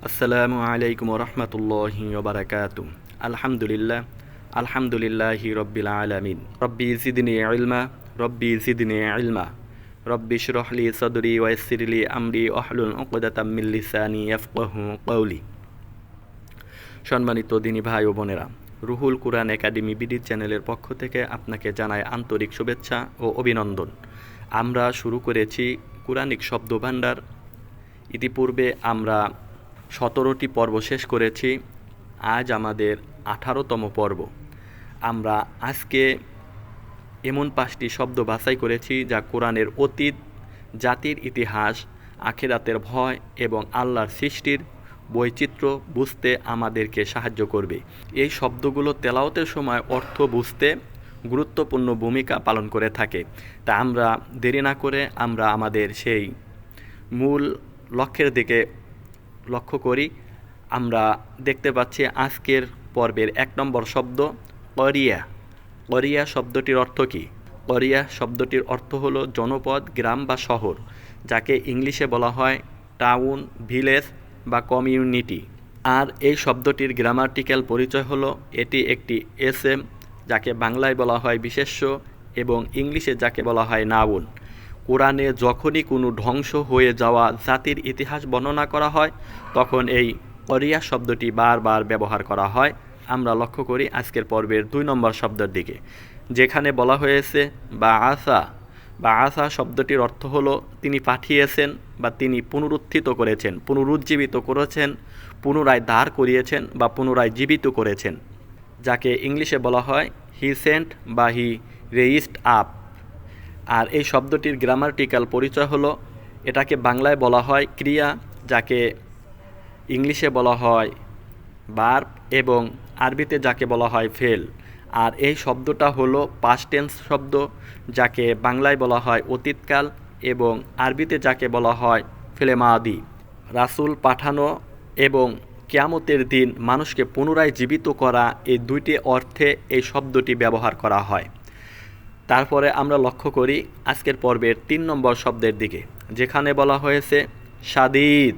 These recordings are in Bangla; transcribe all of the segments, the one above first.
আসসালামু আলাইকুম রহমতুল্লাহি ওবারাকাতু। আলহামদুলিল্লাহ, আলহামদুলিল্লাহি রব্বিল আলামিন। রব্বি জিদনি ইলমা, রব্বি জিদনি ইলমা, রব্বি ইশরাহ লি সাদরি ওয়া ইয়াসসির লি আমরি ওয়াহলুল উকদাতাম মিন লিসানি ইয়াফকাহু কওলি। সম্মানিত দিনী ভাই ও বোনেরা, রুহুল কুরআন একাডেমি বিডি চ্যানেলের পক্ষ থেকে আপনাকে জানাই আন্তরিক শুভেচ্ছা ও অভিনন্দন। আমরা শুরু করেছি কুরআনিক শব্দভাণ্ডার। ইতিপূর্বে আমরা 17টি পর্ব শেষ করেছি। আজ আমাদের 18তম পর্ব। আমরা আজকে এমন 5টি শব্দ বাছাই করেছি যা কোরআনের অতীত, জাতির ইতিহাস, আখিরাতের ভয় এবং আল্লাহর সৃষ্টির বৈচিত্র্য বুঝতে আমাদেরকে সাহায্য করবে। এই শব্দগুলো তেলাওয়াতের সময় অর্থ বুঝতে গুরুত্বপূর্ণ ভূমিকা পালন করে থাকে। তা আমরা দেরি না করে আমরা আমাদের সেই মূল লক্ষ্যের দিকে লক্ষ্য করি। আমরা দেখতে পাচ্ছি আজকের পর্বের 1 নম্বর শব্দ করিয়া। করিয়া শব্দটির অর্থ কী? করিয়া শব্দটির অর্থ হলো জনপদ, গ্রাম বা শহর, যাকে ইংলিশে বলা হয় টাউন, ভিলেজ বা কমিউনিটি। আর এই শব্দটির গ্রামাটিক্যাল পরিচয় হলো এটি একটি এসএম, যাকে বাংলায় বলা হয় বিশেষ্য এবং ইংলিশে যাকে বলা হয় নাউন। কোরআনে যখনই কোনো ধ্বংস হয়ে যাওয়া জাতির ইতিহাস বর্ণনা করা হয় তখন এই করিয়া শব্দটি বারবার ব্যবহার করা হয়। আমরা লক্ষ্য করি আজকের পর্বের 2 নম্বর শব্দের দিকে, যেখানে বলা হয়েছে বা আসা। বা আসা শব্দটির অর্থ হলো তিনি পাঠিয়েছেন বা তিনি পুনরুত্থিত করেছেন, পুনরুজ্জীবিত করেছেন, পুনরায় দাঁড় করিয়েছেন বা পুনরায় জীবিত করেছেন, যাকে ইংলিশে বলা হয় হি সেন্ট বা হি রেইজড আপ। আর এই শব্দটির গ্রামাটিক্যাল পরিচয় হলো এটাকে বাংলায় বলা হয় ক্রিয়া, যাকে ইংলিশে বলা হয় ভার্ব এবং আরবিতে যাকে বলা হয় ফেল। আর এই শব্দটা হলো পাস্ট টেন্স শব্দ, যাকে বাংলায় বলা হয় অতীতকাল এবং আরবিতে যাকে বলা হয় ফেলে মাদি। রাসূল পাঠানো এবং কিয়ামতের দিন মানুষকে পুনরায় জীবিত করা, এই 2টি অর্থে এই শব্দটি ব্যবহার করা হয়। তারপরে আমরা লক্ষ্য করি আজকের পর্বের 3 নম্বর শব্দের দিকে, যেখানে বলা হয়েছে শাদীদ।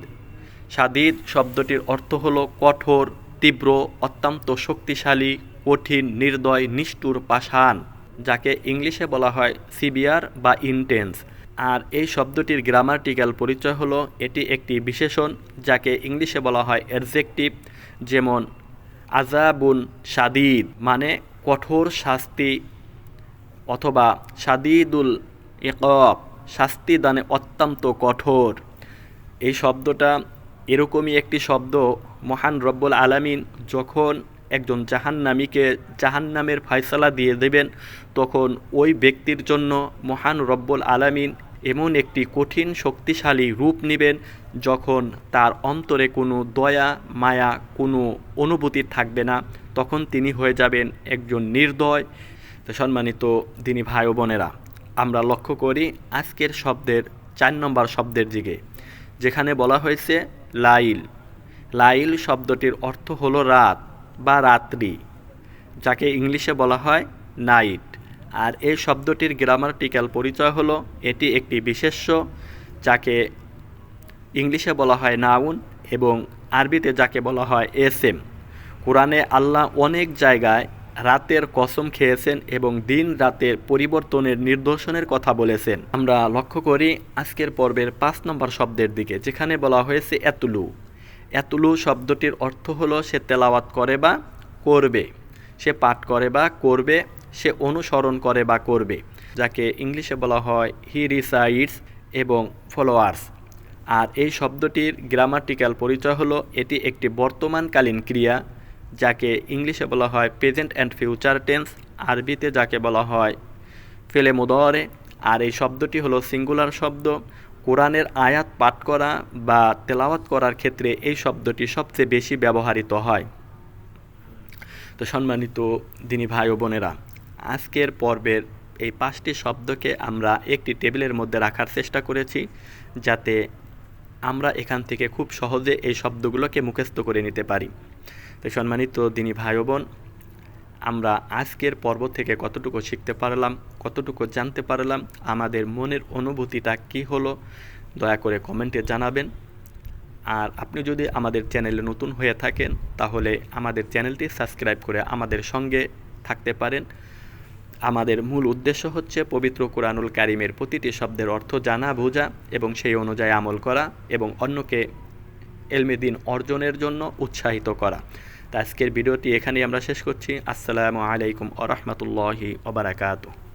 শাদীদ শব্দটির অর্থ হলো কঠোর, তীব্র, অত্যন্ত শক্তিশালী, কঠিন, নির্দয়, নিষ্ঠুর, পাষাণ, যাকে ইংলিশে বলা হয় সিভিয়ার বা ইন্টেন্স। আর এই শব্দটির গ্রামাটিক্যাল পরিচয় হলো এটি একটি বিশেষণ, যাকে ইংলিশে বলা হয় অ্যাডজেক্টিভ। যেমন আযাবুন শাদীদ মানে কঠোর শাস্তি, অথবা শাদীদুল ইকাব শাস্তি দানে অত্যন্ত কঠোর। এই শব্দটা এরকমই একটি শব্দ, মহান রব্বুল আলামিন যখন একজন জাহান্নামীকে জাহান্নামের ফয়সালা দিয়ে দেবেন তখন ওই ব্যক্তির জন্য মহান রব্বুল আলামিন এমন একটি কঠিন শক্তিশালী রূপ নেবেন যখন তার অন্তরে কোনো দয়া, মায়া, কোনো অনুভূতি থাকবে না। তখন তিনি হয়ে যাবেন একজন নির্দয়। তো সম্মানিত দিনী ভাই ও বোনেরা, আমরা লক্ষ্য করি আজকের শব্দের 4 নম্বর শব্দের দিকে, যেখানে বলা হয়েছে লাইল। লাইল শব্দটির অর্থ হলো রাত বা রাত্রি, যাকে ইংলিশে বলা হয় নাইট। আর এই শব্দটির গ্রামাটিক্যাল পরিচয় হলো এটি একটি বিশেষ্য, যাকে ইংলিশে বলা হয় নাউন এবং আরবিতে যাকে বলা হয় এসএম। কোরআনে আল্লাহ অনেক জায়গায় রাতের কসম খেয়েছেন এবং দিন রাতের পরিবর্তনের নিদর্শনের কথা বলেছেন। আমরা লক্ষ্য করি আজকের পর্বের 5 নম্বর শব্দের দিকে, যেখানে বলা হয়েছে এতুলু। এতুলু শব্দটির অর্থ হলো সে তেলাওয়াত করে বা করবে, সে পাঠ করে বা করবে, সে অনুসরণ করে বা করবে, যাকে ইংলিশে বলা হয় হি রিসাইটস এবং ফলোয়ার্স। আর এই শব্দটির গ্রামাটিক্যাল পরিচয় হলো এটি একটি বর্তমানকালীন ক্রিয়া, যাকে ইংলিশে বলা হয় প্রেজেন্ট অ্যান্ড ফিউচার টেন্স, আরবিতে যাকে বলা হয় ফেলে মুদরে। আর এই শব্দটি হলো সিঙ্গুলার শব্দ। কোরআনের আয়াত পাঠ করা বা তেলাওয়াত করার ক্ষেত্রে এই শব্দটি সবচেয়ে বেশি ব্যবহৃত হয়। তো সম্মানিত দিনী ভাই ও বোনেরা, আজকের পর্বের এই 5টি শব্দকে আমরা একটি টেবিলের মধ্যে রাখার চেষ্টা করেছি, যাতে আমরা এখান থেকে খুব সহজে এই শব্দগুলোকে মুখস্থ করে নিতে পারি। তো সম্মানিত দিনী ভাই ও বোন, আমরা আজকের পর্ব থেকে কতটুকু শিখতে পারলাম, কতটুকু জানতে পারলাম, আমাদের মনের অনুভূতিটা কী হলো, দয়া করে কমেন্টে জানাবেন। আর আপনি যদি আমাদের চ্যানেলে নতুন হয়ে থাকেন তাহলে আমাদের চ্যানেলটি সাবস্ক্রাইব করে আমাদের সঙ্গে থাকতে পারেন। আমাদের মূল উদ্দেশ্য হচ্ছে পবিত্র কোরআনুল কারিমের প্রতিটি শব্দের অর্থ জানা বোঝা এবং সেই অনুযায়ী আমল করা এবং অন্যকে ইলমে দ্বীন অর্জনের জন্য উৎসাহিত করা। তো আজকের ভিডিওটি এখানেই আমরা শেষ করছি। আসসালামু আলাইকুম ওয়া রাহমাতুল্লাহি ওয়া বারাকাতুহু।